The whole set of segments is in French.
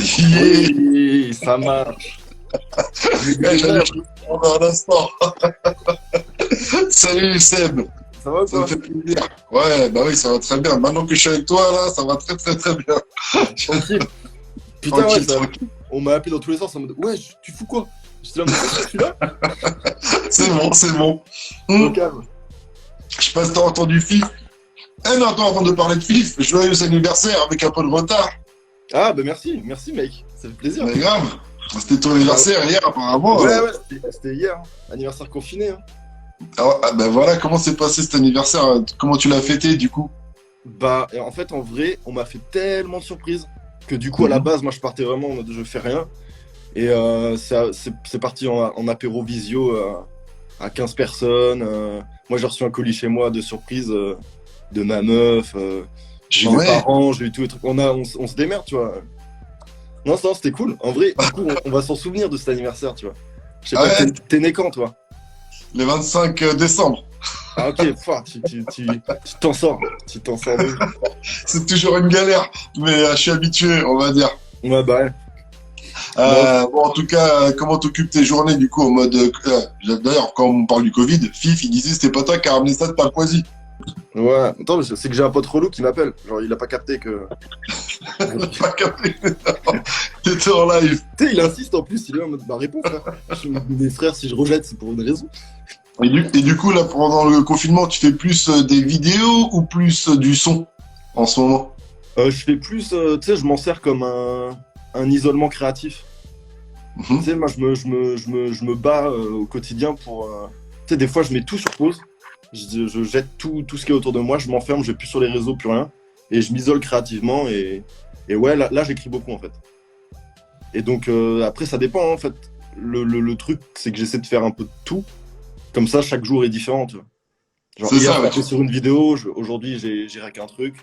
Yeah. Oui, ça marche. J'allais prendre un instant. Salut Seb, Ça va ça me quoi? fait plaisir. Ouais, bah oui, ça va très bien. Maintenant que je suis avec toi, là, ça va très très très bien. Tranquille. Putain, ouais, Tranquille, tranquille. on m'a appelé dans tous les sens en mode ouais, tu fous quoi? J'étais là, mais c'est sûr, celui-là? C'est bon, c'est bon. Au Hmm. calme. Je sais pas si t'as entendu FIF. Eh non, attends, avant de parler de FIF, joyeux anniversaire avec un peu de retard. Ah, bah merci mec, ça fait plaisir. Mais grave, c'était ton anniversaire hier apparemment. Ouais, c'était hier, hein. Anniversaire confiné. Hein. Ben voilà, comment s'est passé cet anniversaire? Comment tu l'as fêté du coup? Bah, et en fait, en vrai, on m'a fait tellement de surprises que du coup, à la Mhm. base, moi, je partais vraiment en mode je fais rien. Et c'est parti en apéro visio à 15 personnes. Moi, j'ai reçu un colis chez moi de surprise de ma meuf. J'ai eu mes Ouais. parents, j'ai eu tous les trucs. On se démerde, tu vois. Non, c'était cool. En vrai, du coup, on va s'en souvenir de cet anniversaire, tu vois. Je sais Ah pas, ouais, t'es né quand, toi? le 25 décembre. Ah, ok, pouah, tu t'en sors. Tu t'en sors de ouf. C'est toujours une galère, mais je suis habitué, on va dire. Ouais, bah ouais. Non, Bon, en tout cas, comment t'occupes tes journées du coup en mode. D'ailleurs, quand on parle du Covid, Fif, il disait c'était pas toi qui a ramené ça de Papouasie. ouais. Attends, mais c'est que j'ai un pote relou qui m'appelle. Genre, il a pas capté que. Pas capté. T'étais en live. Tu sais, il insiste en plus, il est en mode bah réponds frère. Mes frères, si je rejette, c'est pour une raison. Et du coup, là, pendant le confinement, tu fais plus des vidéos ou plus du son en ce moment? Je fais plus, tu sais, je m'en sers comme un isolement créatif. Tu Mhm. sais, moi, je me bats au quotidien pour. Tu sais, des fois, je mets tout sur pause. Je jette tout ce qui est autour de moi, je m'enferme, je vais plus sur les réseaux, plus rien. Et je m'isole créativement. Et ouais, là j'écris beaucoup en fait. Et donc, après, ça dépend hein, en fait. Le truc, c'est que j'essaie de faire un peu de tout. Comme ça, chaque jour est différent, tu vois. Genre, C'est hier, ça, ouais. j'étais sur une vidéo, aujourd'hui, j'ai rack un truc.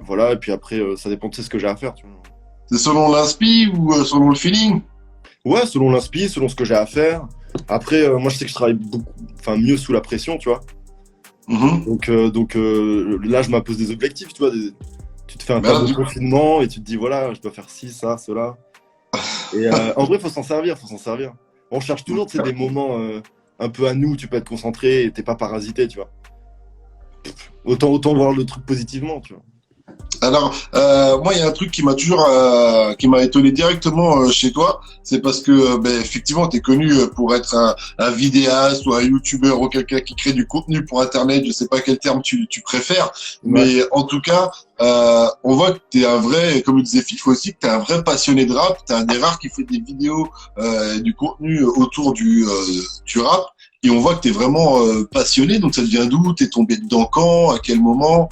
Voilà, et puis après, ça dépend de ce que j'ai à faire, tu vois. C'est selon l'inspi ou selon le feeling? Ouais, selon l'inspi, selon ce que j'ai à faire. Après, moi, je sais que je travaille beaucoup, enfin, mieux sous la pression, tu vois. Mhm. Donc là, je m'impose des objectifs, tu vois. Tu te fais un Mais là, tableau de confinement et tu te dis, voilà, je dois faire ci, ça, cela. Et en vrai, faut s'en servir, faut s'en servir. On cherche toujours, tu sais, des moments un peu à nous, tu peux être concentré et t'es pas parasité, tu vois. Autant voir le truc positivement, tu vois. Alors, moi, il y a un truc qui m'a toujours, qui m'a étonné directement chez toi, c'est parce que, ben, effectivement, tu es connu pour être un vidéaste ou un youtubeur ou quelqu'un qui crée du contenu pour Internet, je sais pas quel terme tu préfères, Ouais. mais en tout cas, on voit que tu es un vrai, comme le disait Fif aussi, que tu es un vrai passionné de rap, tu es un des rares qui fait des vidéos, du contenu autour du rap, et on voit que tu es vraiment passionné, donc ça devient d'où? T'es tombé dedans quand? À quel moment?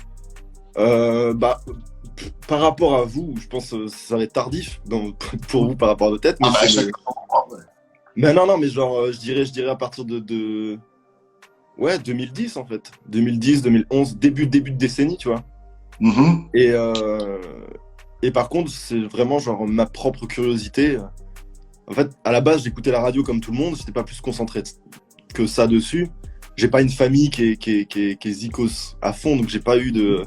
Bah, par rapport à vous, je pense que ça va être tardif pour vous par rapport à votre tête, mais Ah bah, c'est chaque... le. Mais non, mais genre, je dirais à partir ouais, 2010 en fait. 2010, 2011, début de décennie, tu vois. Mhm. Et, euh, et par contre, c'est vraiment genre ma propre curiosité. En fait, à la base, j'écoutais la radio comme tout le monde, j'étais pas plus concentré que ça dessus. J'ai pas une famille qui est zikos à fond, donc j'ai pas eu de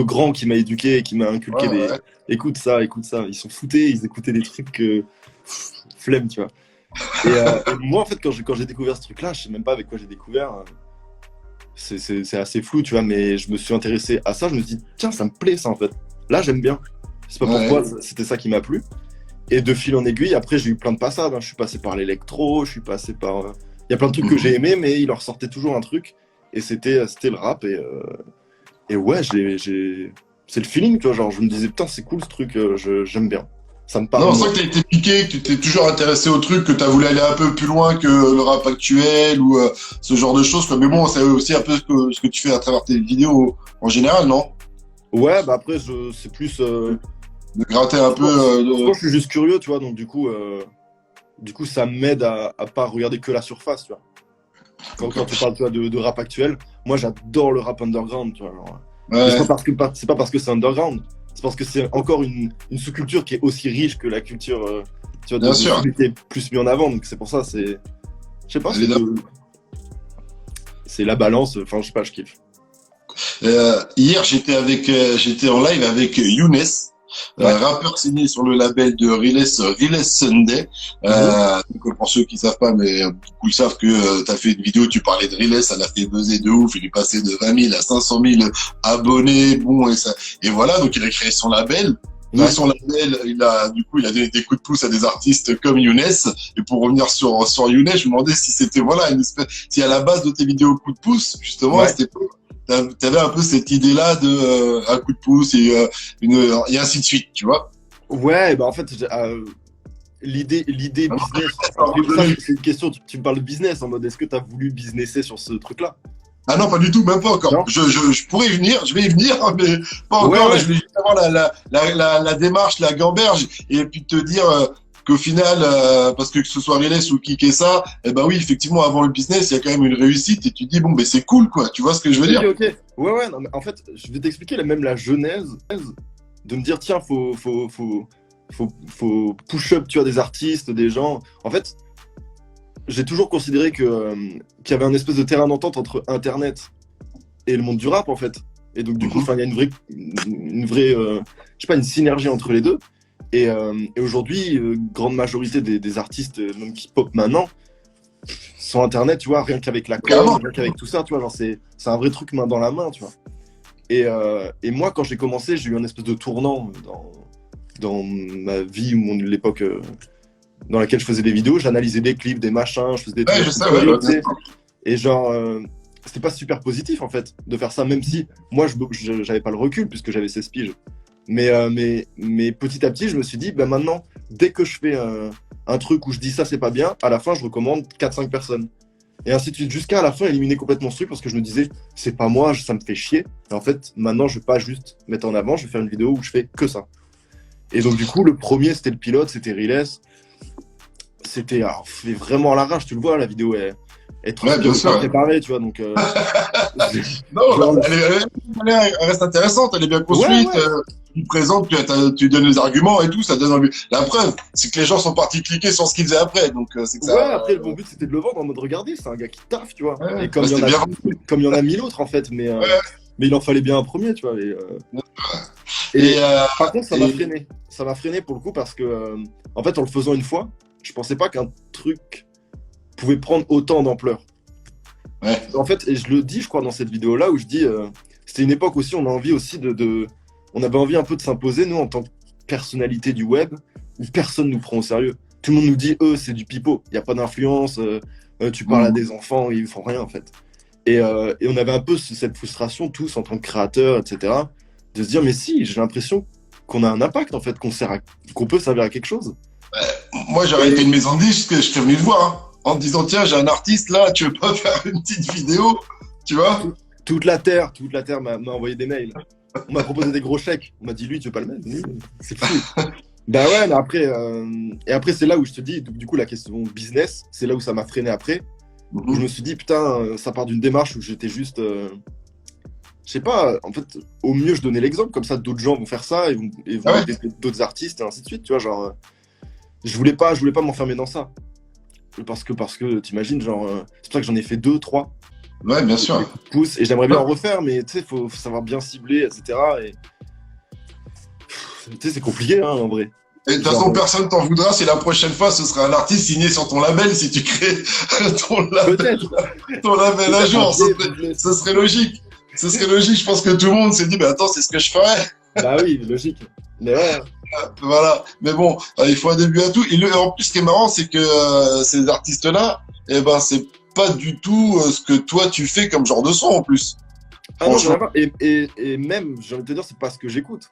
grands qui m'a éduqué et qui m'a inculqué Ouais, des ouais. écoute ça, écoute ça. Ils sont foutés, ils écoutaient des trucs flemme, tu vois. Et moi, en fait, quand j'ai découvert ce truc-là, je sais même pas avec quoi j'ai découvert. C'est assez flou, tu vois, mais je me suis intéressé à ça. Je me suis dit, tiens, ça me plaît ça en fait. Là, j'aime bien. Je sais pas Ouais. pourquoi, c'était ça qui m'a plu. Et de fil en aiguille, après, j'ai eu plein de passages. Hein. Je suis passé par l'électro, je suis passé par. Il y a plein de trucs que j'ai Mhm. aimés, mais il leur sortait toujours un truc. Et c'était le rap. Et ouais, c'est le feeling, tu vois. Genre, je me disais, putain, c'est cool ce truc, j'aime bien. Ça me Non, parle, on moi. sent que t'as été piqué, que tu t'es toujours intéressé au truc, que t'as voulu aller un peu plus loin que le rap actuel ou ce genre de choses, quoi. Mais bon, c'est aussi un peu ce que tu fais à travers tes vidéos en général, non? Ouais, bah après, c'est plus. De gratter un peu. Je pense que je suis juste curieux, tu vois. Donc, du coup, ça m'aide à pas regarder que la surface, tu vois. Quand tu parles tu vois, de rap actuel, moi j'adore le rap underground, tu vois. Genre. Mais Ouais, c'est pas parce que c'est underground, c'est parce que c'est encore une sous-culture qui est aussi riche que la culture tu vois, bien de sûr, celui qui est plus mis en avant. Donc c'est pour ça, je sais pas, évidemment. c'est la balance, enfin je sais pas, je kiffe. Hier, j'étais en live avec Younes. rappeur signé sur le label de Riles Sunday. Donc, pour ceux qui savent pas, mais beaucoup le savent que tu as fait une vidéo, tu parlais de Riles, ça l'a fait buzzer de ouf, il est passé de 20 000 à 500 000 abonnés, bon, et voilà, donc il a créé son label. Dans son label, il a donné des coups de pouce à des artistes comme Younes. Et pour revenir sur Younes, je me demandais si c'était, voilà, si à la base de tes vidéos coups de pouce, justement, t'avais un peu cette idée-là de un coup de pouce et ainsi de suite, tu vois. Ouais, bah en fait, l'idée business. Ça, c'est une question. Tu me parles de business en mode, est-ce que tu as voulu businesser sur ce truc-là? Ah non, pas du tout, même pas encore. Je pourrais y venir, je vais y venir, mais pas encore. Ouais. Je voulais juste avoir la démarche, la gamberge, et puis te dire qu'au final, parce que ce soit Riles ou qui qu'est ça, eh ben oui, effectivement, avant le business, il y a quand même une réussite, et tu te dis, bon, ben c'est cool, quoi. Tu vois ce que je veux dire? Ok. Ouais, non, mais en fait, je vais t'expliquer même la genèse de me dire, tiens, faut push up, tu vois, des artistes, des gens. En fait, j'ai toujours considéré qu'il y avait un espèce de terrain d'entente entre Internet et le monde du rap, en fait. Et donc, du coup, il y a une vraie je sais pas, une synergie entre les deux. Et aujourd'hui, grande majorité des artistes, même qui pop maintenant, sont Internet, tu vois, rien qu'avec la com, rien qu'avec tout ça, tu vois, genre c'est un vrai truc main dans la main, tu vois. Et moi, quand j'ai commencé, j'ai eu un espèce de tournant dans ma vie, l'époque dans laquelle je faisais des vidéos, j'analysais des clips, des machins, je faisais des trucs. Et genre, c'était pas super positif en fait de faire ça, même si moi j'avais pas le recul puisque j'avais 16 piges. Mais petit à petit, je me suis dit, bah maintenant, dès que je fais un truc où je dis ça c'est pas bien, à la fin je recommande 4-5 personnes. Et ainsi de suite, jusqu'à la fin éliminer complètement ce truc parce que je me disais, c'est pas moi, ça me fait chier. Et en fait, maintenant je vais pas juste mettre en avant, je vais faire une vidéo où je fais que ça. Et donc du coup, le premier c'était le pilote, c'était Riles. C'était fait vraiment à l'arrache, tu le vois, la vidéo est trop bien préparée, tu vois, donc... non, elle reste intéressante, elle est bien construite, tu présentes, tu donnes les arguments et tout, ça donne envie. La preuve, c'est que les gens sont partis cliquer sur ce qu'ils faisaient après, donc c'est que ça... Ouais, après, mon but, c'était de le vendre en mode, regardez, c'est un gars qui taffe, tu vois, et comme il y en a 1000 autres, en fait, mais il en fallait bien un premier, tu vois, par contre, ça m'a freiné pour le coup, parce que, en fait, en le faisant une fois, je pensais pas qu'un truc pouvait prendre autant d'ampleur. Ouais. En fait, et je le dis, je crois, dans cette vidéo-là, où je dis, c'était une époque aussi, on a envie aussi on avait envie un peu de s'imposer, nous, en tant que personnalité du web, où personne nous prend au sérieux. Tout le monde nous dit, c'est du pipeau, il n'y a pas d'influence, tu parles à des enfants, ils font rien, en fait. Et on avait un peu cette frustration, tous, en tant que créateurs, etc., de se dire, mais si, j'ai l'impression qu'on a un impact, en fait, qu'on peut servir à quelque chose. Moi, j'aurais été une maison de disques, je serais venu te voir, en te disant, tiens, j'ai un artiste là, tu veux pas faire une petite vidéo, tu vois? Toute la terre m'a envoyé des mails. On m'a proposé des gros chèques. On m'a dit, lui, tu veux pas le mettre? C'est fou. Bah ouais, mais après, et après, c'est là où je te dis, du coup, la question business, c'est là où ça m'a freiné après. Où je me suis dit, putain, ça part d'une démarche où j'étais juste... je sais pas, en fait, au mieux, je donnais l'exemple, comme ça, d'autres gens vont faire ça, et vont aider d'autres artistes, et ainsi de suite, tu vois, genre... Je voulais pas m'enfermer dans ça. Parce que t'imagines, genre, c'est pour ça que j'en ai fait 2, 3. Ouais, bien sûr. Pouces, et j'aimerais bien en refaire, mais tu sais, faut savoir bien cibler, etc. Et tu sais, c'est compliqué, hein, en vrai. Et de toute façon, personne t'en voudra si la prochaine fois ce sera un artiste signé sur ton label si tu crées ton label à jour. Ce serait logique. Ce serait logique. Je pense que tout le monde s'est dit, bah attends, c'est ce que je ferais. Bah oui, logique. Mais ouais. Voilà. Mais bon, il faut un début à tout. Et en plus, ce qui est marrant, c'est que ces artistes-là, eh ben, c'est pas du tout ce que toi tu fais comme genre de son en plus. Ah non, et même, j'ai envie de te dire, c'est pas ce que j'écoute.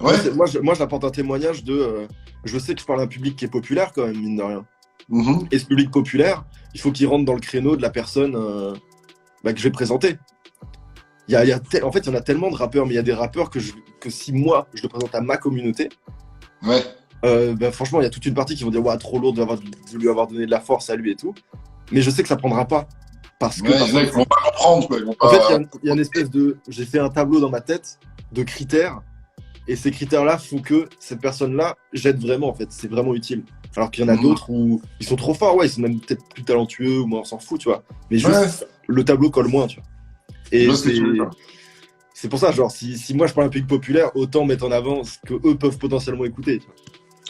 Ouais. Moi, j'apporte un témoignage de. Je sais que je parle à un public qui est populaire quand même, mine de rien. Et ce public populaire, il faut qu'il rentre dans le créneau de la personne que je vais présenter. En fait, il y en a tellement de rappeurs, mais il y a des rappeurs que si moi, je le présente à ma communauté, franchement, il y a toute une partie qui vont dire, ouais, trop lourd de lui avoir donné de la force à lui et tout. Mais je sais que ça prendra pas. Parce que. Ils vont pas comprendre, quoi. En fait, il y a une espèce de. J'ai fait un tableau dans ma tête de critères. Et ces critères-là font que cette personne-là jette vraiment, en fait. C'est vraiment utile. Alors qu'il y en a d'autres où ils sont trop forts, ils sont même peut-être plus talentueux, ou moi on s'en fout, tu vois. Mais juste, le tableau colle moins, tu vois. Et c'est pour ça, genre, si moi je parle un public populaire, autant mettre en avant ce que eux peuvent potentiellement écouter. Tu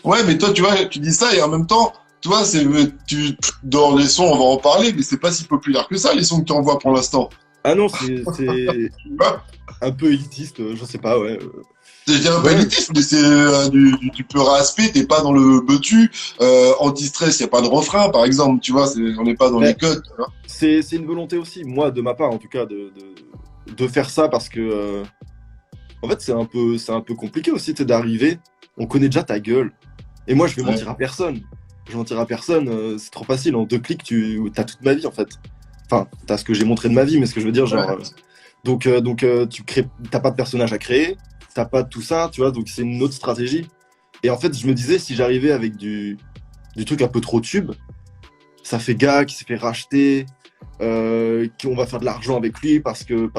vois. Ouais, mais toi, tu vois, tu dis ça et en même temps, toi, dans les sons, on va en parler, mais c'est pas si populaire que ça, les sons que tu envoies pour l'instant. Ah non, c'est Tu vois. un peu élitiste, je sais pas, ouais. Je dirais pas Ouais, élitiste, mais c'est du peu raspé, t'es pas dans le beutu, anti-stress, y a pas de refrain, par exemple, tu vois, on n'est pas dans les mais codes, tu vois. c'est une volonté aussi, moi, de ma part en tout cas, de faire ça parce que, en fait, c'est un peu compliqué aussi, tu sais, d'arriver, on connaît déjà ta gueule. Et moi, je vais Ouais. mentir à personne. Je vais mentir à personne, c'est trop facile. En 2 clics, tu as toute ma vie, en fait. Enfin, t'as ce que j'ai montré de ma vie, mais ce que je veux dire, genre. Ouais. Donc, tu crées, t'as pas de personnage à créer, t'as pas de tout ça, tu vois, donc c'est une autre stratégie. Et en fait, je me disais, si j'arrivais avec du truc un peu trop tube, ça fait gars qui s'est fait racheter, qu'on va faire de l'argent avec lui parce que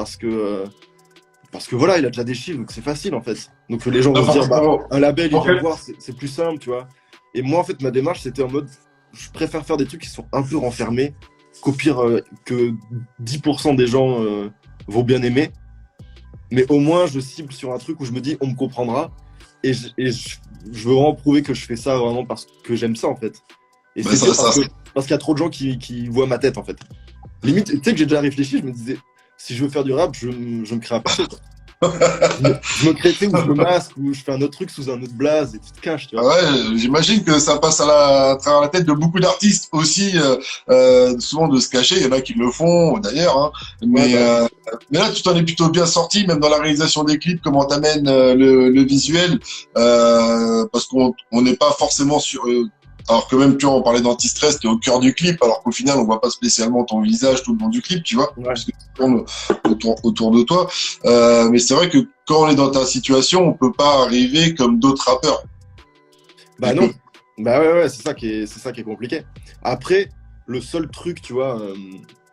voilà, il a déjà des chiffres, donc c'est facile en fait. Donc les gens Non, vont se dire, bah, franchement, un label, il en vient fait, me voir, c'est plus simple, tu vois. Et moi, en fait, ma démarche, c'était en mode, je préfère faire des trucs qui sont un peu renfermés, qu'au pire, que 10% des gens vont bien aimer, mais au moins, je cible sur un truc où je me dis, on me comprendra, et je veux vraiment prouver que je fais ça vraiment parce que j'aime ça, en fait. Et ben, c'est dur parce qu'il y a trop de gens qui voient ma tête, en fait. Limite, tu sais que j'ai déjà réfléchi, je me disais, si je veux faire du rap, je me crée un perso, quoi. Je me crée, tu sais, où je me masque, ou je fais un autre truc sous un autre blaze, et tu te caches, tu Ah vois. ouais, j'imagine que ça passe à travers la tête de beaucoup d'artistes aussi, souvent de se cacher. Il y en a qui le font d'ailleurs, hein. Ouais, Mais, bah ouais. euh, mais là, tu t'en es plutôt bien sorti, même dans la réalisation des clips, comment t'amènes le visuel, parce qu'on n'est pas forcément sur. Alors que même, tu vois, on parlait d'anti-stress, t'es au cœur du clip, alors qu'au final, on voit pas spécialement ton visage tout le long du clip, tu vois, Ouais. puisque tu tournes autour de toi. Mais c'est vrai que quand on est dans ta situation, on peut pas arriver comme d'autres rappeurs. Bah non. Bah ouais, ouais, c'est ça qui est compliqué. Après, le seul truc, tu vois,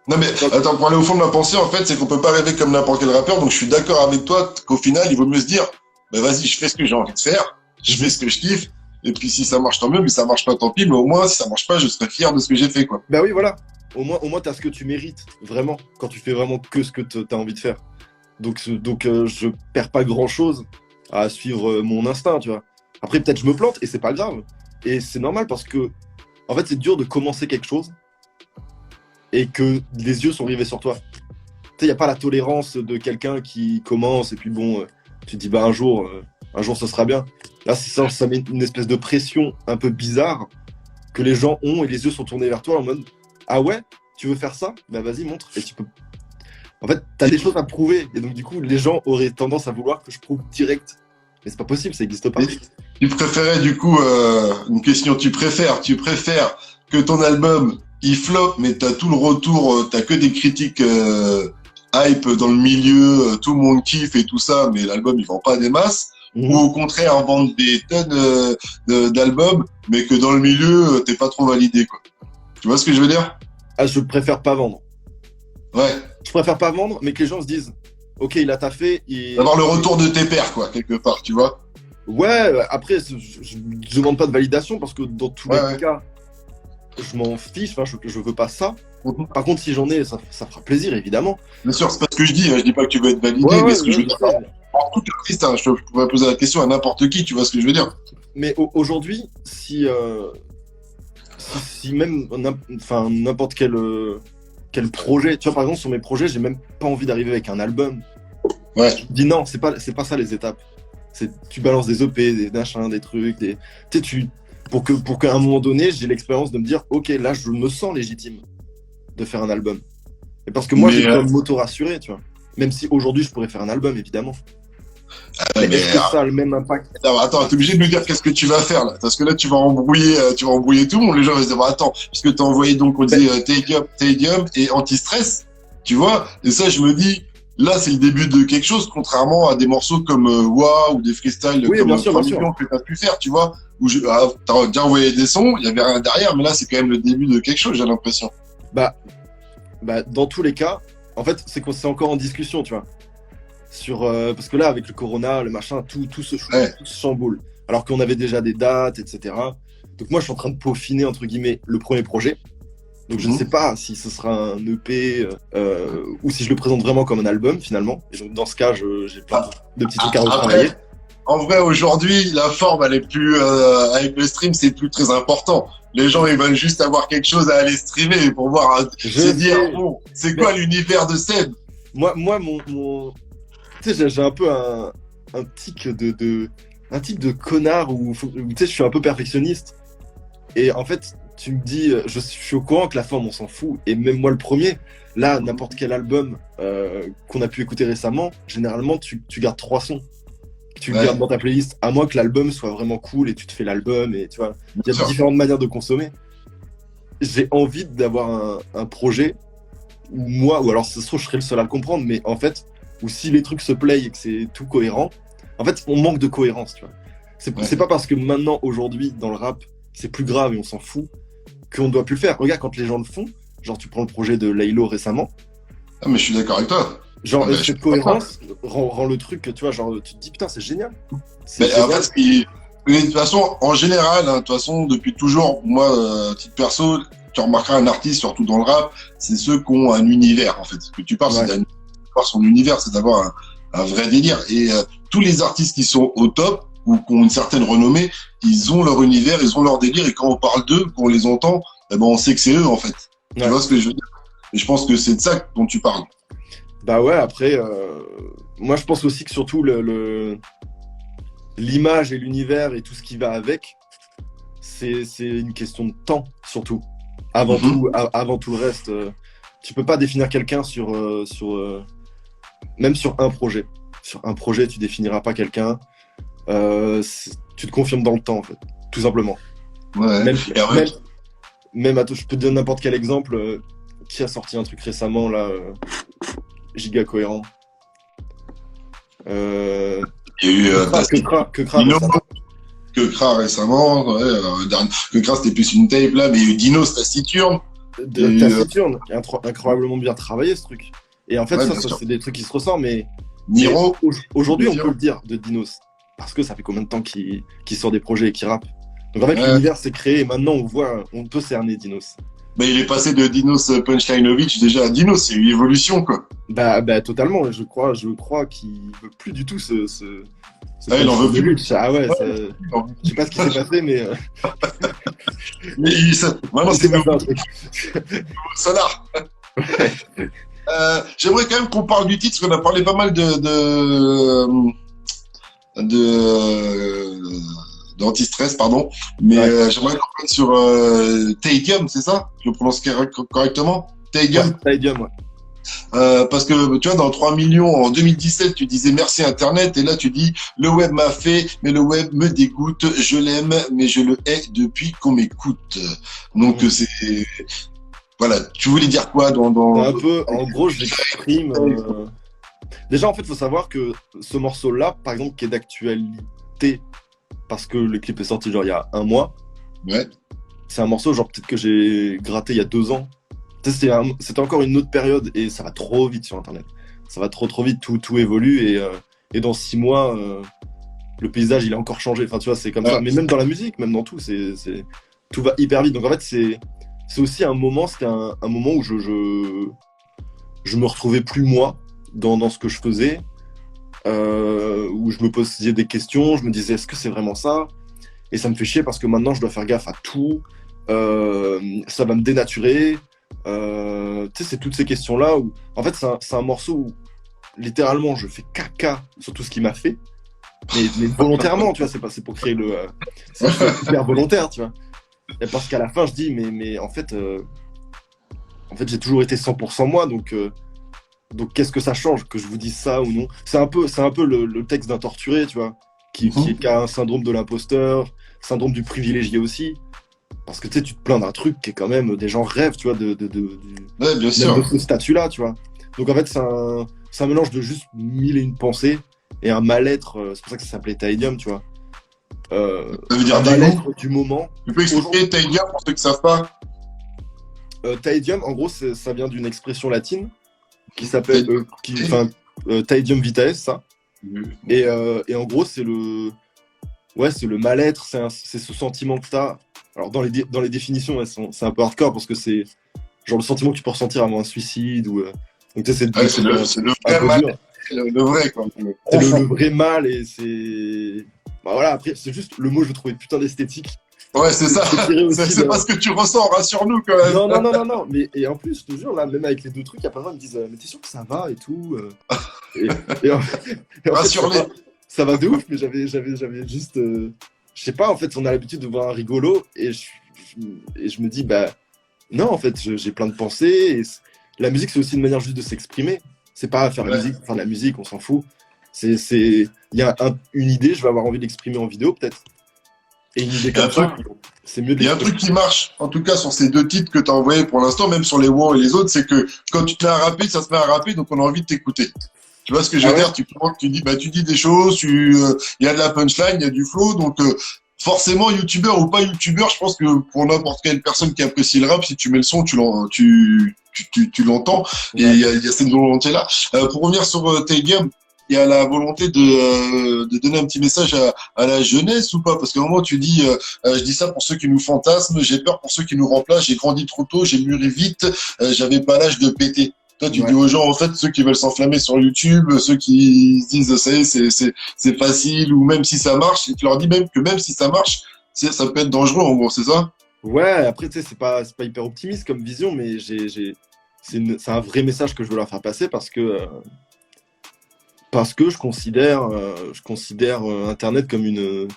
Non mais attends, pour aller au fond de ma pensée, en fait, c'est qu'on peut pas rêver comme n'importe quel rappeur. Donc je suis d'accord avec toi qu'au final, il vaut mieux se dire, ben vas-y, je fais ce que j'ai envie de faire, je fais ce que je kiffe. Et puis si ça marche, tant mieux. Mais ça marche pas, tant pis. Mais au moins, si ça marche pas, je serai fier de ce que j'ai fait, quoi. bah oui, voilà. Au moins, t'as ce que tu mérites, vraiment, quand tu fais vraiment que ce que t'as envie de faire. Donc, je perds pas grand-chose à suivre mon instinct, tu vois. Après, peut-être je me plante, et c'est pas grave. Et c'est normal parce que, en fait, c'est dur de commencer quelque chose et que les yeux sont rivés sur toi. Tu sais, il n'y a pas la tolérance de quelqu'un qui commence et puis bon, tu te dis, bah un jour, ça sera bien. Là, ça met une espèce de pression un peu bizarre que les gens ont et les yeux sont tournés vers toi en mode, ah ouais, tu veux faire ça? Bah vas-y, montre. Et tu peux. En fait, t'as des choses à prouver. Et donc, du coup, les gens auraient tendance à vouloir que je prouve direct. Mais c'est pas possible, ça n'existe pas. Et tu préférais du coup une question. Tu préfères que ton album il flop, mais t'as tout le retour, t'as que des critiques hype dans le milieu, tout le monde kiffe et tout ça, mais l'album il vend pas des masses. Ou Mhm. au contraire vendre des tonnes d'albums, mais que dans le milieu t'es pas trop validé, quoi. Tu vois ce que je veux dire? Ah, je préfère pas vendre. Ouais. Je préfère pas vendre, mais que les gens se disent, ok, il a taffé. D'avoir le retour de tes pairs, quoi, quelque part, tu vois. Ouais, après, je demande pas de validation parce que dans tous Ouais, les ouais. cas, je m'en fiche, enfin, je veux pas ça. Mhm. Par contre, si j'en ai, ça fera plaisir, évidemment. Bien sûr, c'est pas ce que je dis, hein. Je dis pas que tu veux être Ouais, validé, mais ouais, ce que je ouais, veux je dire, sais. en tout artiste, hein, je pourrais poser la question à n'importe qui, tu vois ce que je veux dire? Mais aujourd'hui, si même enfin, n'importe quel projet, tu vois, par exemple, sur mes projets, j'ai même pas envie d'arriver avec un album. Ouais. Je dis non, c'est pas ça les étapes. Tu balances des EP, des machins, des trucs, tu sais, pour qu'à un moment donné, j'ai l'expérience de me dire, ok, là, je me sens légitime de faire un album. Et parce que moi, j'ai Mais, besoin de m'auto-rassurer, tu vois. Même si aujourd'hui, je pourrais faire un album, évidemment. Mais mais est-ce que ça a le même impact? attends, t'es obligé de nous dire qu'est-ce que tu vas faire là, parce que là tu vas embrouiller tout le monde. Les gens vont se dire, bah, attends, puisque t'as envoyé donc on Ben, dit Tedium et anti-stress, tu vois. Et ça, je me dis, là c'est le début de quelque chose, contrairement à des morceaux comme Wa ou des freestyles oui, comme bien sûr, 3 bien sûr. millions que t'as pu faire, tu vois. Où t'as déjà envoyé des sons, il y avait rien derrière, mais là c'est quand même le début de quelque chose, j'ai l'impression. Bah, dans tous les cas, en fait, c'est encore en discussion, tu vois. Parce que là, avec le corona, le machin, Ouais. tout se chamboule. Alors qu'on avait déjà des dates, etc. Donc moi, je suis en train de peaufiner, entre guillemets, le premier projet. Donc je ne sais pas si ce sera un EP ou si je le présente vraiment comme un album finalement. Et donc dans ce cas, j'ai plein de petits trucs à retravailler. En vrai, aujourd'hui, la forme, elle est plus avec le stream, c'est plus très important. Les gens, ils veulent juste avoir quelque chose à aller streamer pour voir, se dire bon, c'est quoi l'univers de Seb? Moi, tu sais, j'ai un peu un tic un type de connard où tu sais, je suis un peu perfectionniste. Et en fait, tu me dis, je suis au courant que la forme, on s'en fout. Et même moi, le premier, là, n'importe quel album qu'on a pu écouter récemment, généralement, tu gardes 3 sons. Tu le gardes dans ta playlist, à moins que l'album soit vraiment cool et tu te fais l'album. Et tu vois, il y a différentes manières de consommer. J'ai envie d'avoir un projet où moi, ou alors ça se trouve, je serais le seul à le comprendre, mais en fait, où si les trucs se playent et que c'est tout cohérent, en fait, on manque de cohérence, tu vois. C'est pas parce que maintenant, aujourd'hui, dans le rap, c'est plus grave et on s'en fout qu'on doit plus le faire. Regarde, quand les gens le font, genre tu prends le projet de Laylo récemment. Ah, mais je suis d'accord avec toi. Genre, cette cohérence rend le truc, tu vois, genre, tu te dis, putain, c'est génial. Mais en fait, de toute façon, en général, de toute façon, depuis toujours, moi, titre perso, tu remarqueras un artiste, surtout dans le rap, c'est ceux qui ont un univers, en fait. Ce que tu parles, c'est d'avoir son univers, c'est d'avoir un vrai délire. Et tous les artistes qui sont au top, ou qui ont une certaine renommée, ils ont leur univers, ils ont leur délire, et quand on parle d'eux, qu'on les entend, eh ben, on sait que c'est eux, en fait. Tu vois ce que je veux dire? Et je pense que c'est de ça dont tu parles. Bah ouais, après, moi je pense aussi que surtout l'image et l'univers et tout ce qui va avec, c'est une question de temps, surtout. Avant tout le reste, tu peux pas définir quelqu'un même sur un projet. Sur un projet, tu définiras pas quelqu'un. Tu te confirmes dans le temps, en fait, tout simplement. Ouais. Même attends, je peux te donner n'importe quel exemple. Qui a sorti un truc récemment, là, giga cohérent. Il y a eu Kekra récemment. Kekra, c'était plus une tape, là, mais il y a eu Dinos, Taciturne. Taciturne, incroyablement bien travaillé, ce truc. Et en fait, ça c'est des trucs qui se ressortent, mais Niro. Aujourd'hui, on peut le dire de Dinos. Parce que ça fait combien de temps qu'il sort des projets et qu'il rappe. Donc en fait, l'univers s'est créé et maintenant on peut cerner Dinos. Mais il est passé de Dinos Punchlinovich déjà à Dinos, c'est une évolution, quoi. Bah totalement, je crois qu'il veut plus du tout ce il en veut plus. Ah ouais, je sais pas ce qui s'est passé, mais mais vraiment, c'est nouveau. Solar. J'aimerais quand même qu'on parle du titre, parce qu'on a parlé pas mal d'anti-stress, pardon. Mais j'aimerais qu'on parle sur Tadium, c'est ça? Je le prononce correctement? Tadium. Tadium, ouais. Parce que tu vois, dans 3 millions en 2017, tu disais merci Internet, et là tu dis le web m'a fait, mais le web me dégoûte, je l'aime, mais je le hais depuis qu'on m'écoute. Donc c'est voilà, tu voulais dire quoi dans un peu, en gros, je l'exprime. Déjà, en fait, il faut savoir que ce morceau-là, par exemple, qui est d'actualité, parce que le clip est sorti genre il y a 1 mois. Ouais. C'est un morceau genre peut-être que j'ai gratté il y a 2 ans. C'était encore une autre période et ça va trop vite sur Internet. Ça va trop vite, tout évolue et dans 6 mois, le paysage il a encore changé. Enfin tu vois, c'est comme ça. Mais même dans la musique, même dans tout, tout va hyper vite. Donc en fait c'est aussi un moment, c'était un moment où je me retrouvais plus moi dans ce que je faisais. Où je me posais des questions, je me disais est-ce que c'est vraiment ça? Et ça me fait chier parce que maintenant je dois faire gaffe à tout, ça va me dénaturer, tu sais, c'est toutes ces questions-là où en fait c'est un morceau où littéralement je fais caca sur tout ce qu'il m'a fait, mais volontairement, tu vois, c'est pour créer c'est hyper volontaire, tu vois. Et parce qu'à la fin je dis mais en fait j'ai toujours été 100% moi, donc qu'est-ce que ça change que je vous dise ça ou non? C'est un peu le texte d'un torturé, tu vois, qui a un syndrome de l'imposteur, syndrome du privilégié aussi. Parce que tu sais, tu te plains d'un truc qui est quand même, des gens rêvent, tu vois, bien sûr. de ce statut-là, tu vois. Donc en fait, c'est un mélange de juste 1001 pensées et un mal-être, c'est pour ça que ça s'appelait Tadium, tu vois. Ça veut dire un mal-être du moment. Tu peux expliquer Tadium pour ceux qui ne savent pas? Tadium, en gros, ça vient d'une expression latine qui s'appelle Tadium vitae, ça. Et en gros, c'est le mal-être, c'est ce sentiment que tu as Alors, dans les définitions, c'est un peu hardcore parce que c'est genre le sentiment que tu peux ressentir avant un suicide ou. Donc, tu sais, C'est le vrai mal, le vrai, quoi. C'est le vrai mal et c'est. Bah voilà, après, c'est juste le mot, je le trouvais putain d'esthétique. Ouais, c'est ça. C'est pas ce que tu ressens, rassure-nous quand même. Non. Mais, et en plus, je te jure, là, même avec les deux trucs, il y a plein de gens qui me disent mais t'es sûr que ça va et tout en fait, Rassure-les. ça va de ouf, mais j'avais juste. Je sais pas, en fait, on a l'habitude de voir un rigolo et je me dis, bah non, en fait, j'ai plein de pensées. Et la musique, c'est aussi une manière juste de s'exprimer. C'est pas faire la musique, on s'en fout. Il y a une idée, je vais avoir envie de l'exprimer en vidéo, peut-être. Et une idée comme ça, c'est mieux. Il y a un truc qui marche, en tout cas sur ces 2 titres que tu as envoyés pour l'instant, même sur les WoW et les autres, c'est que quand tu te mets à rapper, ça se met à rapper, donc on a envie de t'écouter. Tu vois ce que je veux dire? Tu dis des choses, il y a de la punchline, il y a du flow, donc forcément, youtubeur ou pas youtubeur, je pense que pour n'importe quelle personne qui apprécie le rap, si tu mets le son, tu l'entends, et il y a cette volonté-là. Pour revenir sur Telegram, il y a la volonté de donner un petit message à la jeunesse ou pas? Parce qu'à un moment, tu dis, je dis ça pour ceux qui nous fantasment, j'ai peur pour ceux qui nous remplacent, j'ai grandi trop tôt, j'ai mûri vite, j'avais pas l'âge de péter. Toi, tu dis aux gens, en fait, ceux qui veulent s'enflammer sur YouTube, ceux qui se disent, ça y est, c'est facile, ou même si ça marche, et tu leur dis même que même si ça marche, ça peut être dangereux, en gros, c'est ça? Ouais, après, tu sais, c'est pas hyper optimiste comme vision, mais c'est un vrai message que je veux leur faire passer parce que je considère Internet comme une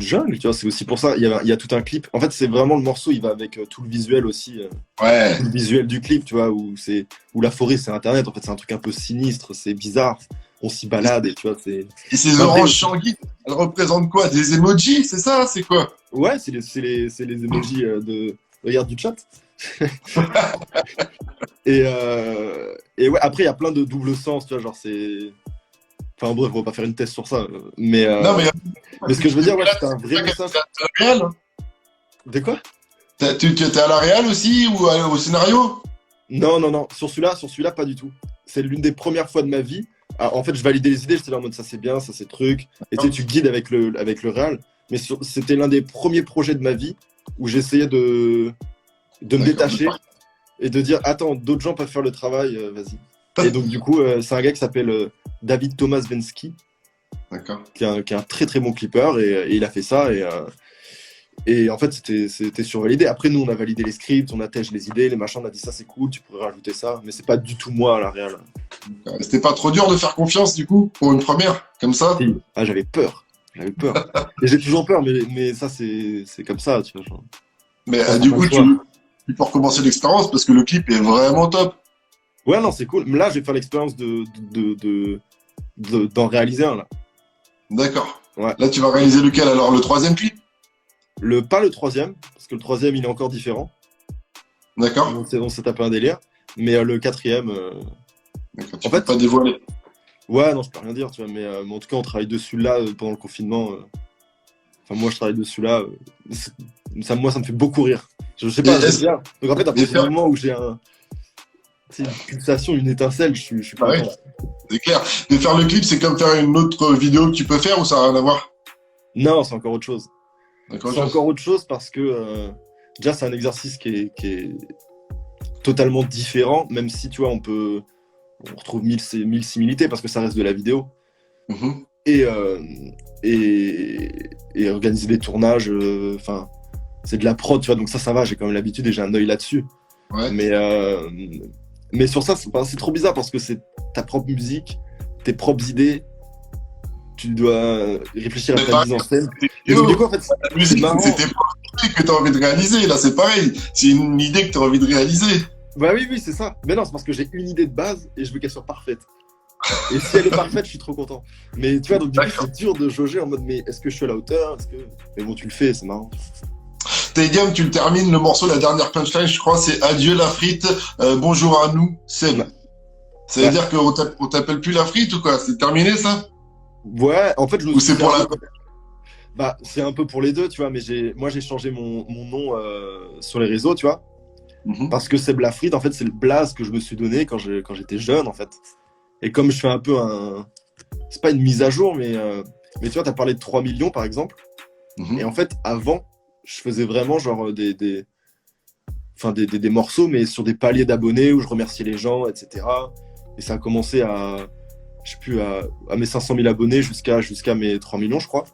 jungle, tu vois. C'est aussi pour ça, il y a tout un clip. En fait, c'est vraiment le morceau, il va avec tout le visuel aussi, tout le visuel du clip, tu vois, où la forêt, c'est Internet. En fait, c'est un truc un peu sinistre, c'est bizarre. On s'y balade et tu vois, c'est. Et ces oranges Changuy, elles représentent quoi? Des emojis, c'est ça? C'est quoi? Ouais, c'est les emojis regarde du chat. et ouais, après, il y a plein de double sens, tu vois, genre c'est. Enfin bref, on va pas faire une thèse sur ça. Mais ce que je veux dire, ouais, c'est un vrai message. T'es à la réal? De quoi? T'es à la réal aussi ou au scénario? Non. Sur celui-là, pas du tout. C'est l'une des premières fois de ma vie. Alors, en fait, je validais les idées, j'étais là en mode ça c'est bien, ça c'est truc. Et tu guides avec le réal. Mais c'était l'un des premiers projets de ma vie où j'essayais de me détacher et de dire attends, d'autres gens peuvent faire le travail, vas-y. Et donc du coup, c'est un gars qui s'appelle David Thomas Vensky, qui est un très très bon clipper et il a fait ça et en fait c'était survalidé. Après nous on a validé les scripts, on a tèche les idées, les machins, on a dit ça c'est cool, tu pourrais rajouter ça, mais c'est pas du tout moi à la réal. C'était pas trop dur de faire confiance du coup pour une première comme ça? Ah j'avais peur. Et j'ai toujours peur, mais ça c'est comme ça, tu vois. Genre. Mais du coup tu peux recommencer l'expérience parce que le clip est vraiment top. Ouais non c'est cool. Mais là je vais faire l'expérience d'en réaliser un là. D'accord. Ouais. Là tu vas réaliser lequel alors? Le 3e clip? Pas le 3e, parce que le 3e il est encore différent. D'accord. On s'est tapé un délire. Mais le 4e. D'accord, tu peux pas dévoiler. Ouais, non, je peux rien dire, tu vois, mais en tout cas, on travaille dessus là pendant le confinement. Enfin, moi, je travaille dessus là. Moi, ça me fait beaucoup rire. Je sais pas, c'est bien. Donc en fait, à partir du moment où j'ai une pulsation, une étincelle, je suis content. Ouais, c'est clair. De faire le clip, c'est comme faire une autre vidéo que tu peux faire ou ça n'a rien à voir? Non, c'est encore autre chose. C'est encore autre chose parce que déjà, c'est un exercice qui est totalement différent, même si, tu vois, on retrouve mille similitudes parce que ça reste de la vidéo. Mm-hmm. Et organiser des tournages, c'est de la prod, tu vois, donc ça va, j'ai quand même l'habitude et j'ai un œil là-dessus. Ouais. Mais sur ça, c'est trop bizarre parce que c'est ta propre musique, tes propres idées, tu dois réfléchir à ta mise en scène. Et donc, du coup, en fait, la musique, c'est tes propres idées que tu as envie de réaliser. Là, c'est pareil. C'est une idée que tu as envie de réaliser. Bah oui, c'est ça. Mais non, c'est parce que j'ai une idée de base et je veux qu'elle soit parfaite. Et si elle est parfaite, je suis trop content. Mais tu vois, donc du coup, c'est dur de jauger en mode, mais est-ce que je suis à la hauteur? Mais bon, tu le fais, c'est marrant. Stadium, tu le termines, le morceau, la dernière punchline, je crois, c'est Adieu la frite, bonjour à nous, Seb. Ça veut dire qu'on t'appelle plus la frite ou quoi? C'est terminé, ça? Ouais, en fait, je me Ou c'est pour la... Bah, c'est un peu pour les deux, tu vois, mais moi, j'ai changé mon nom sur les réseaux, tu vois. Mm-hmm. Parce que Seb la frite, en fait, c'est le blaze que je me suis donné quand j'étais jeune, en fait. Et comme je fais un peu c'est pas une mise à jour, mais tu vois, t'as parlé de 3 millions, par exemple. Mm-hmm. Et en fait, avant, je faisais vraiment genre des morceaux, mais sur des paliers d'abonnés où je remerciais les gens, etc. Et ça a commencé je sais plus, à mes 500 000 abonnés jusqu'à mes 3 millions, je crois.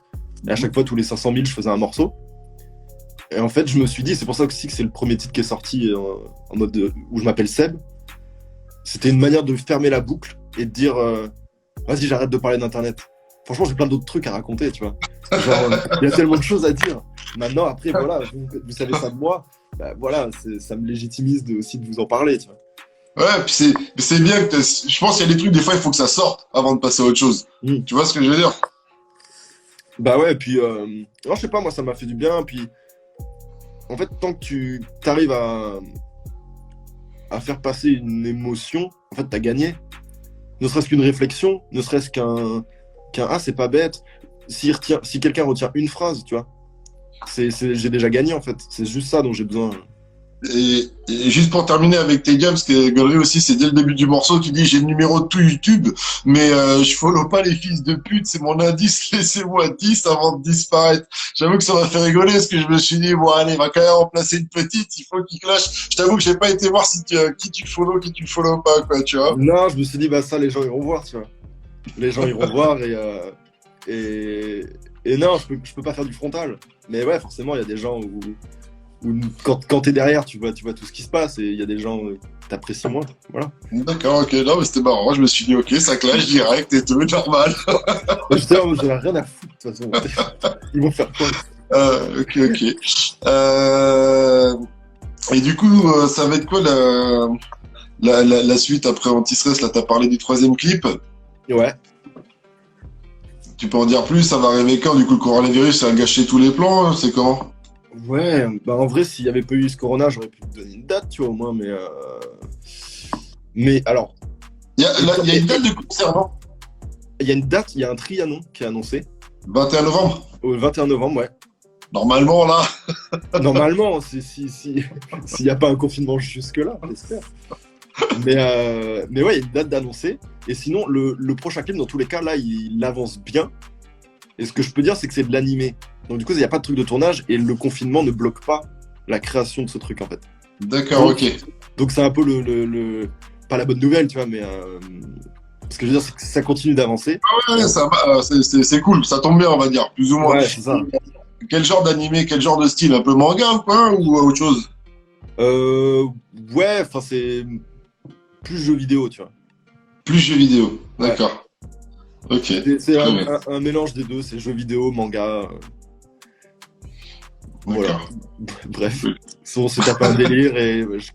Et à chaque fois, tous les 500 000, je faisais un morceau. Et en fait, je me suis dit, c'est pour ça aussi que c'est le premier titre qui est sorti en mode où je m'appelle Seb. C'était une manière de fermer la boucle et de dire, vas-y, j'arrête de parler d'Internet. Franchement, j'ai plein d'autres trucs à raconter, tu vois. Genre, il y a tellement de choses à dire. Maintenant, après, voilà, vous savez ça de moi. Bah, voilà, ça me légitimise aussi de vous en parler, tu vois. Ouais, puis c'est bien que je pense qu'il y a des trucs, des fois, il faut que ça sorte avant de passer à autre chose. Tu vois ce que je veux dire? Bah ouais, et puis, non, je sais pas, moi, ça m'a fait du bien. Puis, en fait, tant que tu arrives à faire passer une émotion, en fait, t'as gagné. Ne serait-ce qu'une réflexion, ne serait-ce qu'un ah, c'est pas bête. Si quelqu'un retient une phrase, tu vois, j'ai déjà gagné, en fait. C'est juste ça dont j'ai besoin. Et juste pour terminer avec tes games, parce que Gollery aussi, c'est dès le début du morceau, tu dis j'ai le numéro de tout YouTube, mais je follow pas les fils de pute, c'est mon indice, laissez-moi 10 avant de disparaître. J'avoue que ça m'a fait rigoler, parce que je me suis dit, bon allez, va quand même remplacer une petite, il faut qu'il clash. Je t'avoue que j'ai pas été voir qui tu follow pas, quoi, tu vois. Non, je me suis dit, bah ça, les gens iront voir, tu vois. Les gens iront voir et non, je peux pas faire du frontal. Mais ouais, forcément, il y a des gens où quand t'es derrière, tu vois tout ce qui se passe et il y a des gens qui t'apprécient moins. Voilà. D'accord, ok, non, mais c'était marrant, je me suis dit, ok, ça clash direct et tout, normal. Justement, j'en ai rien à foutre, de toute façon. Ils vont faire quoi? Ok. Et du coup, ça va être quoi la suite après Anti-Stress? Là, t'as parlé du 3e clip. Ouais. Tu peux en dire plus? Ça va arriver quand? Du coup, le coronavirus, ça a gâché tous les plans, hein, c'est comment? Ouais, bah en vrai, s'il y avait pas eu ce corona, j'aurais pu te donner une date, tu vois, au moins, mais alors. Il y a une date de concert, non? Il y a une date, il y a un Trianon qui est annoncé. 21 novembre? Au 21 novembre, ouais. Normalement, là. Normalement, s'il n'y a pas un confinement jusque-là, j'espère. Mais ouais, il y a une date d'annoncer. Et sinon, le prochain clip, dans tous les cas, là, il avance bien. Et ce que je peux dire, c'est que c'est de l'animé. Donc du coup, il n'y a pas de truc de tournage et le confinement ne bloque pas la création de ce truc, en fait. D'accord, ok. Donc c'est un peu pas la bonne nouvelle, tu vois, mais ce que je veux dire, c'est que ça continue d'avancer. Ouais, ça va, c'est cool, ça tombe bien, on va dire, plus ou moins. Ouais, c'est ça. Quel genre d'animé, quel genre de style? Un peu manga ou quoi? Ou autre chose? Ouais, enfin c'est plus jeu vidéo, tu vois. Plus jeux vidéo, d'accord. Ouais. Ok. C'est un mélange des deux, c'est jeu vidéo, manga. Voilà. Bref, on s'est tapé un délire et je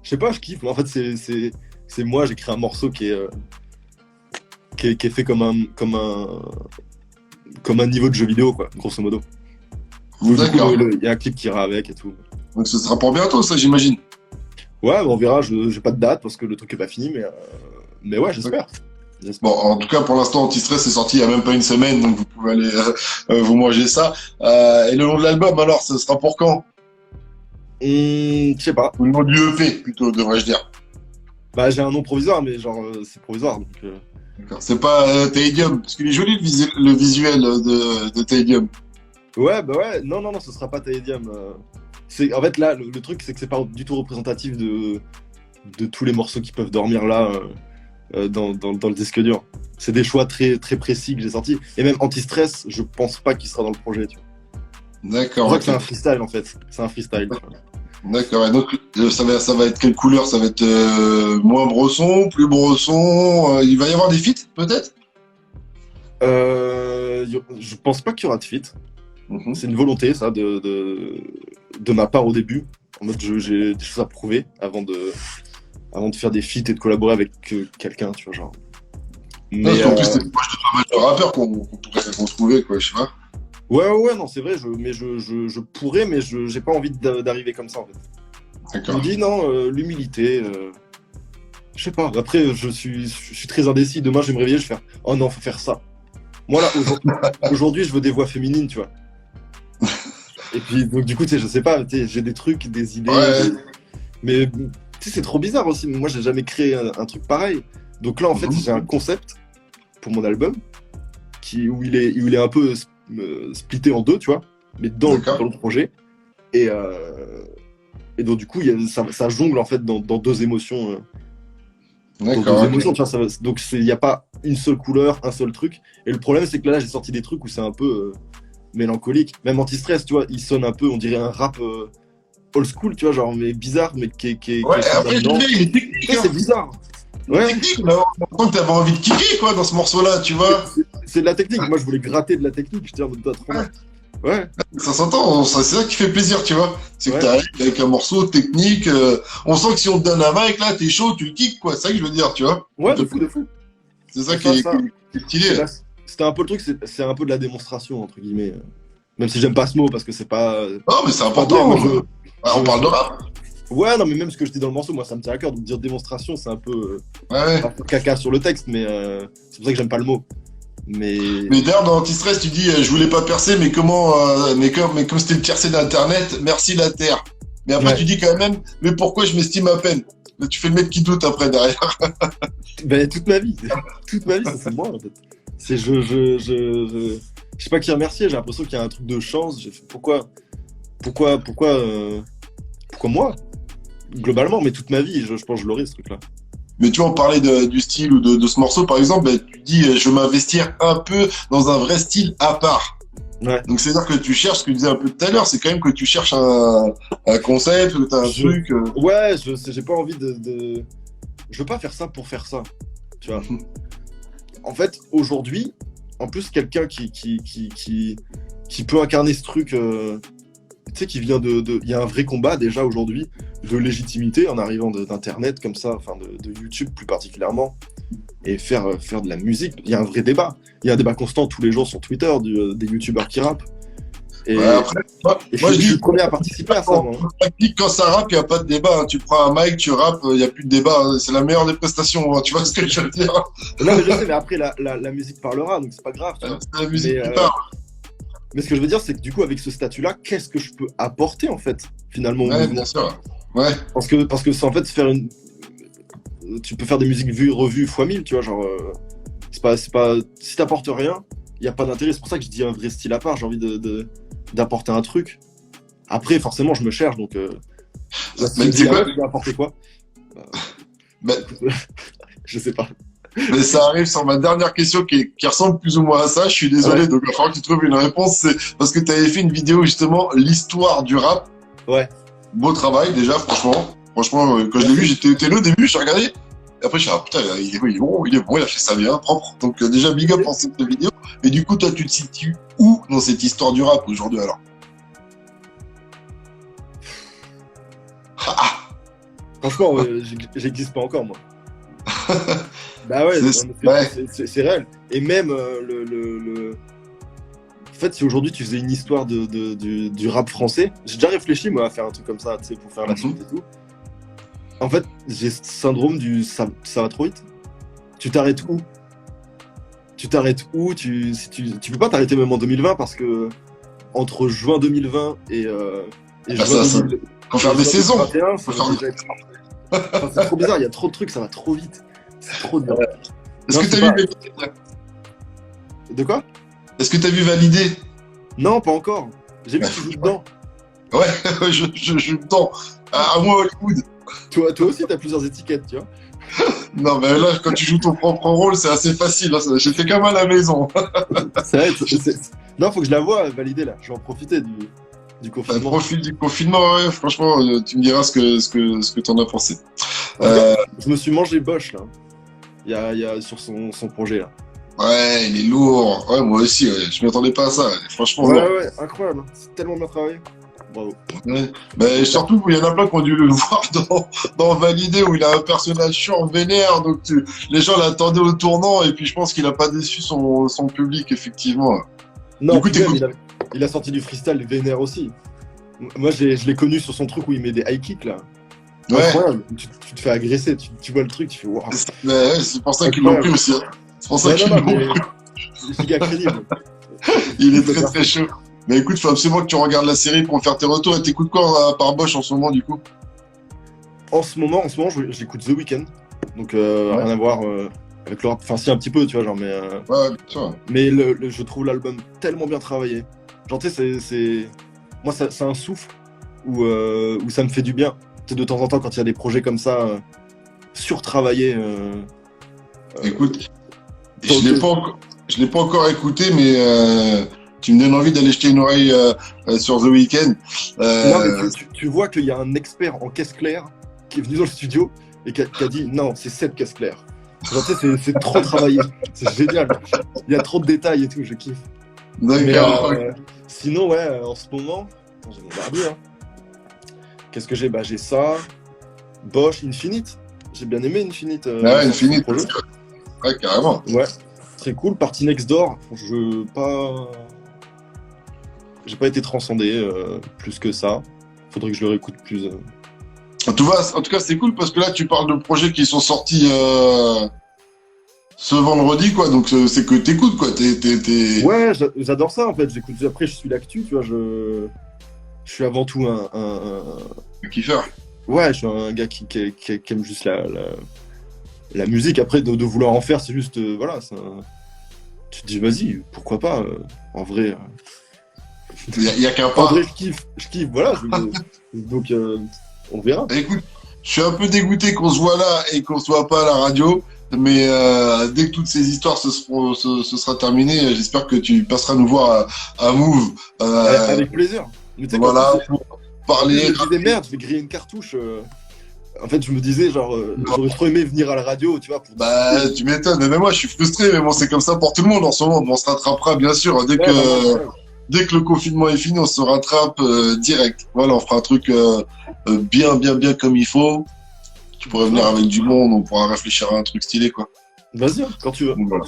sais pas, je kiffe. Mais en fait, c'est moi, j'ai créé un morceau qui est fait comme un niveau de jeu vidéo, quoi, grosso modo. D'accord. Il y a un clip qui ira avec et tout. Donc ce sera pour bientôt, ça, j'imagine. Ouais, on verra, j'ai pas de date parce que le truc est pas fini, mais ouais, j'espère. Bon, en tout cas, pour l'instant, Anti-Stress est sorti il y a même pas une semaine, donc vous pouvez aller vous manger ça. Et le nom de l'album, alors, ce sera pour quand? Je sais pas. Ou le nom du EP, plutôt, devrais-je dire. Bah, j'ai un nom provisoire, mais genre, c'est provisoire, donc... D'accord. C'est pas Tedium, parce qu'il est joli le visuel de Tedium. Ouais, bah ouais, non, ce sera pas Taedium. En fait, là, le truc, c'est que c'est pas du tout représentatif de tous les morceaux qui peuvent dormir là dans le disque dur. C'est des choix très, très précis que j'ai sortis. Et même Anti-Stress, je pense pas qu'il sera dans le projet, tu vois. D'accord. On voit que c'est un freestyle, en fait. C'est un freestyle. D'accord. Et donc, ça va être quelle couleur? Ça va être moins bresson, plus bresson? Il va y avoir des feats, peut-être? Je pense pas qu'il y aura de feat. C'est une volonté, ça, de ma part au début. En mode, j'ai des choses à prouver avant de faire des feats et de collaborer avec quelqu'un, tu vois, genre. Mais parce qu'en plus, c'est proche de pas mal de rappeurs qu'on pourrait retrouver, quoi, je sais pas. Ouais, non, c'est vrai, je pourrais, mais j'ai pas envie d'arriver comme ça, en fait. D'accord. Je me dis, non, l'humilité, je sais pas. Après, je suis très indécis. Demain, je vais me réveiller, je vais faire, oh non, faut faire ça. Moi, là, aujourd'hui, je veux des voix féminines, tu vois. Et puis, donc, du coup, tu sais, je sais pas, j'ai des trucs, des idées. Ouais. Mais, tu sais, c'est trop bizarre aussi. Moi, j'ai jamais créé un truc pareil. Donc là, en fait, j'ai un concept pour mon album où il est un peu splitté en deux, tu vois, mais dans le projet. Et, donc du coup, ça jongle en fait dans deux émotions. D'accord. Deux émotions, tu vois, donc il n'y a pas une seule couleur, un seul truc. Et le problème, c'est que là j'ai sorti des trucs où c'est un peu mélancolique. Même Anti-Stress, tu vois, il sonne un peu, on dirait un rap old school, tu vois, genre, mais bizarre, mais qui Ouais, est après, maintenant. il est technique. C'est bizarre. Ouais. Technique, mais on sent que t'avais envie de kicker, quoi, dans ce morceau-là, tu vois. C'est de la technique. Moi, je voulais gratter de la technique. Je dis, ouais. Ça s'entend, c'est ça qui fait plaisir, tu vois. C'est que Ouais. t'arrives avec un morceau technique. On sent que si on te donne un mic, là, t'es chaud, tu le kicks, quoi. C'est ça que je veux dire, tu vois. Ouais, de fou. C'est ça qui Ça, est, ça. qui est stylé. Là, c'était un peu le truc, c'est un peu de la démonstration, entre guillemets. Même si j'aime pas ce mot, parce que c'est pas. Non, mais c'est pas important. bien, On parle de rap. Ouais, non, mais même ce que je dis dans le morceau, moi, ça me tient à cœur. Donc dire démonstration, c'est un peu Ouais. un peu caca sur le texte, mais c'est pour ça que j'aime pas le mot. Mais D'ailleurs, dans Anti-Stress, tu dis, je voulais pas percer, mais comment, mais comme c'était le tiercé d'Internet, merci la Terre. Mais après, Ouais. tu dis quand même, mais pourquoi je m'estime à peine? Là, tu fais le mec qui doute après derrière. ben, toute ma vie, ça c'est moi en fait. C'est je sais pas qui remercier. J'ai l'impression qu'il y a un truc de chance. J'ai fait, pourquoi moi globalement, mais toute ma vie, je pense que je l'aurai ce truc-là. Mais tu vois, on parlait du style ou de ce morceau, par exemple, bah, tu dis, je veux m'investir un peu dans un vrai style à part. Ouais. Donc, c'est-à-dire que tu cherches, ce que tu disais un peu tout à l'heure, c'est quand même que tu cherches un concept, que tu as un truc. Ouais, j'ai pas envie de. Je veux pas faire ça pour faire ça. Tu vois. En fait, aujourd'hui, en plus, quelqu'un qui peut incarner ce truc, tu sais, qui vient il y a un vrai combat déjà aujourd'hui de légitimité en arrivant d'Internet comme ça, enfin de YouTube plus particulièrement, et faire de la musique. Il y a un vrai débat. Il y a un débat constant tous les jours sur Twitter des youtubeurs qui rappent. Et, Ouais, après, moi, et je je suis dis, le premier à participer à ça. Moi. quand ça rappe, il n'y a pas de débat. Hein. Tu prends un mic, tu rappes, il n'y a plus de débat. Hein. C'est la meilleure des prestations. Hein. Tu vois ce que je veux dire? Non, mais je sais, mais après, la musique parlera, donc c'est pas grave. Tu vois. C'est la musique Mais, qui parle. Mais ce que je veux dire, c'est que du coup, avec ce statut-là, qu'est-ce que je peux apporter, en fait, finalement, au Ouais, mouvement? bien sûr. Ouais. Parce que c'est en fait faire une. Tu peux faire des musiques vues, revues fois 1000, tu vois, genre. C'est pas. Si t'apportes rien, il n'y a pas d'intérêt. C'est pour ça que je dis un vrai style à part. J'ai envie d'apporter un truc. Après, forcément, je me cherche, donc. Là, si Mais tu tu sais dis, quoi? tu dois apporter quoi? Ben, Je sais pas. mais ça arrive sur ma dernière question qui ressemble plus ou moins à ça. Je suis désolé, Ouais. donc il va falloir que tu trouves une réponse. C'est parce que tu avais fait une vidéo justement, l'histoire du rap. Ouais. Beau travail déjà, franchement. Franchement, quand je l'ai vu, j'étais là au début, j'ai regardé. Et après, je suis ah putain, il est bon, il a fait ça bien, propre. Donc déjà, big up pour cette vidéo. Et du coup, toi, tu te situes où dans cette histoire du rap aujourd'hui alors? Ah, Franchement, j'existe pas encore, moi. Bah ouais, c'est réel. Et même en fait, si aujourd'hui tu faisais une histoire du rap français, j'ai déjà réfléchi moi à faire un truc comme ça, tu sais, pour faire la suite et tout. En fait, j'ai ce syndrome du ça va trop vite. Tu t'arrêtes où? Tu peux pas t'arrêter même en 2020 parce que entre juin 2020 et juin 2021, faut faire des saisons. C'est trop bizarre, il y a trop de trucs, ça va trop vite. C'est trop dur. Est-ce que t'as vu Validé? De quoi? Est-ce que t'as vu Validé? Non, pas encore. J'ai vu que tu joues dedans. Ouais, je joue dedans. À moi, Hollywood. Toi aussi, t'as plusieurs étiquettes, tu vois. Non, mais là, quand tu joues ton propre rôle, c'est assez facile. Hein. J'ai fait comme à la maison. C'est vrai. Non, faut que je la voie validée là. Je vais en profiter du confinement. Profil du confinement, ouais. Franchement, tu me diras ce que t'en as pensé. Je me suis mangé Bosch là. Il y a sur son projet là. Ouais, il est lourd. Ouais, moi aussi, ouais. Je m'attendais pas à ça. Franchement, ouais, incroyable. C'est tellement bien travaillé. Bravo. Ouais. Mais surtout, il y en a plein qui ont dû le voir dans Validé où il a un personnage chiant, vénère. Donc, les gens l'attendaient au tournant et puis je pense qu'il a pas déçu son public, effectivement. Non, du coup, il a sorti du freestyle vénère aussi. Moi, je l'ai connu sur son truc où il met des high kicks là. Ouais. Incroyable. Tu te fais agresser, tu vois le truc, tu fais waouh. Ouais, c'est pour ça qu'ils l'ont pris aussi. Hein. C'est pour ça qu'ils l'ont pris. Giga crédible. Il est très très chaud. Mais écoute, faut absolument que tu regardes la série pour me faire tes retours. Et t'écoutes quoi par Bosch en ce moment, du coup? En ce moment, j'écoute The Weeknd. Donc, rien à voir avec le rap. Enfin, si, un petit peu, tu vois, genre, mais. Ouais, bien sûr. Mais je trouve l'album tellement bien travaillé. Genre, tu sais, moi, c'est un souffle. où ça me fait du bien. Tu sais, de temps en temps, quand il y a des projets comme ça, surtravaillés. Écoute, je l'ai pas encore écouté, mais tu me donnes envie d'aller jeter une oreille sur The Weeknd. Non, mais tu vois qu'il y a un expert en caisse claire qui est venu dans le studio et qui a dit non, c'est cette caisse claire. Genre, tu sais, c'est trop travaillé. C'est génial. Il y a trop de détails et tout, je kiffe. D'accord. Mais, sinon, ouais, en ce moment, j'ai mon barbier. Hein. Qu'est-ce que j'ai? Bah, j'ai ça. Bosch, Infinite. J'ai bien aimé Infinite. Ouais, Infinite. Ouais, carrément. Ouais, très cool. Partie Next Door. J'ai pas été transcendé plus que ça. Faudrait que je le réécoute plus. En tout cas, c'est cool parce que là, tu parles de projets qui sont sortis ce vendredi, quoi. Donc, c'est que t'écoutes, quoi. Ouais, j'adore ça, en fait. J'écoute. Après, je suis l'actu, tu vois. Je suis avant tout un kiffeur. Ouais, je suis un gars qui aime juste la musique. Après, de vouloir en faire, c'est juste... voilà, tu te dis, vas-y, pourquoi pas. En vrai... Il y a qu'un pas. En vrai, je kiffe, voilà. Donc, on verra. Écoute, je suis un peu dégoûté qu'on se voit là et qu'on se voit pas à la radio. Mais dès que toutes ces histoires ce sera terminé, j'espère que tu passeras nous voir à Move. Avec plaisir. Mais voilà, pour parler. Je me disais, merde, je vais griller une cartouche. En fait, je me disais, genre, j'aurais trop aimé venir à la radio, tu vois. Bah, tu m'étonnes. Mais même moi, je suis frustré. Mais bon, c'est comme ça pour tout le monde en ce moment. Bon, on se rattrapera, bien sûr. Dès que le confinement est fini, on se rattrape direct. Voilà, on fera un truc bien comme il faut. Tu pourrais venir avec du monde, on pourra réfléchir à un truc stylé, quoi. Vas-y, quand tu veux. Donc, voilà.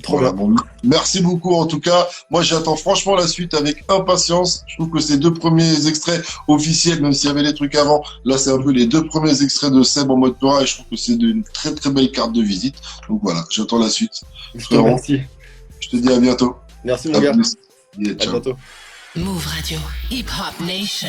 Trop bien. Bon, merci beaucoup en tout cas. Moi j'attends franchement la suite avec impatience. Je trouve que ces 2 premiers extraits officiels, même s'il y avait les trucs avant, là c'est un peu les 2 premiers extraits de Seb en mode Peura et je trouve que c'est une très très belle carte de visite. Donc voilà, j'attends la suite. Je te remercie. Je te dis à bientôt. Merci mon gars. Yeah, à bientôt. Move Radio, Hip Hop Nation.